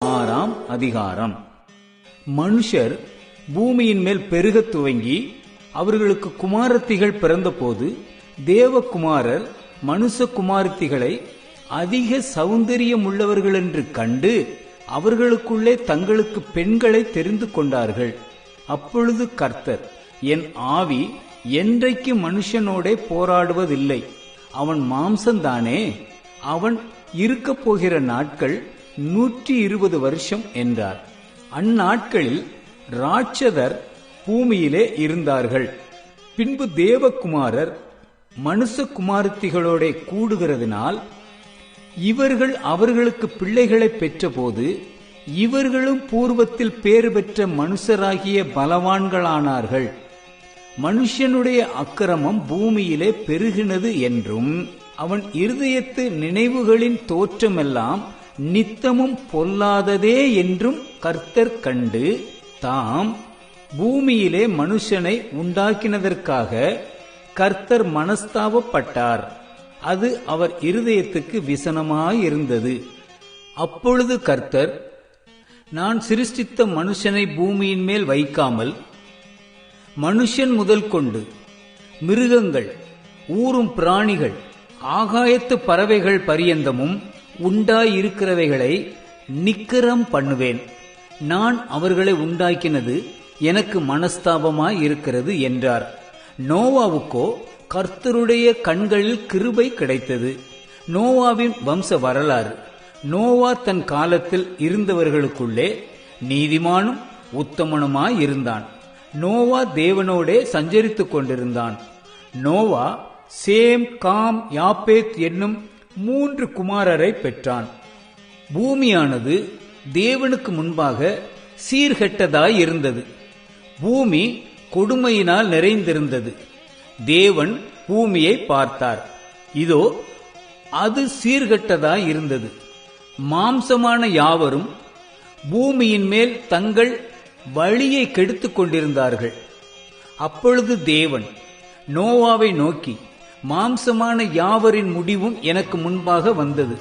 6ஆம் அதிகாரம். மனுஷர் பூமியின் மேல் பெருகத் துவங்கி அவர்களுக்கு குமாரத்திகள் பிறந்தபோது தேவகுமாரர் மனுஷகுமாரத்திகளை அதிக சௌந்தரியம் உள்ளவர்கள் என்று கண்டு அவர்களுக்குள்ளே தங்களுக்கு பெண்களை தெரிந்து கொண்டார்கள். அப்பொழுது கர்த்தர், என் ஆவி என்றைக்கு மனுஷனோடே போராடுவதில்லை, அவன் மாம்சந்தானே, அவன் இருக்கப் போகிற நாட்கள் 120 வருஷம் என்றார். அந்நாட்களில் ராட்சதர் பூமியிலே இருந்தார்கள். பின்பு தேவகுமாரர் மனுஷகுமாரத்திகளோட கூடுகிறதினால் இவர்கள் அவர்களுக்கு பிள்ளைகளை பெற்றபோது இவர்களும் பூர்வத்தில் பேறு பெற்ற மனுஷராகிய பலவான்களானார்கள். மனுஷனுடைய அக்கிரமம் பூமியிலே பெருகினது என்றும் அவன் இருதயத்து நினைவுகளின் தோற்றமெல்லாம் நித்தமும் பொல்லாததே என்றும் கர்த்தர் கண்டு, தாம் பூமியிலே மனுஷனை உண்டாக்கினதற்காக கர்த்தர் மனஸ்தாபப்பட்டார். அது அவர் இருதயத்துக்கு விசனமாயிருந்தது. அப்பொழுது கர்த்தர், நான் சிருஷ்டித்த மனுஷனை பூமியின் மேல் வைக்காமல் மனுஷன் முதல் கொண்டு மிருகங்கள், ஊரும் பிராணிகள், ஆகாயத்து பறவைகள் பரியந்தமும் உண்டாயிருக்கிறவைகளை நிக்கிரம் பண்ணுவேன். நான் அவர்களை உண்டாக்கினது எனக்கு மனஸ்தாபமாயிருக்கிறது என்றார். நோவாவுக்கோ கர்த்தருடைய கண்களில் கிருபை கிடைத்தது. நோவாவின் வம்ச வரலாறு. நோவா தன் காலத்தில் இருந்தவர்களுக்குள்ளே நீதிமானும் உத்தமனுமாயிருந்தான். நோவா தேவனோடே சஞ்சரித்துக் கொண்டிருந்தான். நோவா சேம், காம், யாப்பேத் என்னும் 3 குமாரரை பெற்றான். பூமியானது தேவனுக்கு முன்பாக சீர்கெட்டதாயிருந்தது. பூமி கொடுமையினால் நிறைந்திருந்தது. தேவன் பூமியை பார்த்தார், இதோ அது சீர்கெட்டதாயிருந்தது. மாம்சமான யாவரும் பூமியின் மேல் தங்கள் வழியை கெடுத்துக் கொண்டிருந்தார்கள். அப்பொழுது தேவன் நோவாவை நோக்கி, மாம்சமான யாவரின் முடிவும் எனக்கு முன்பாக வந்தது.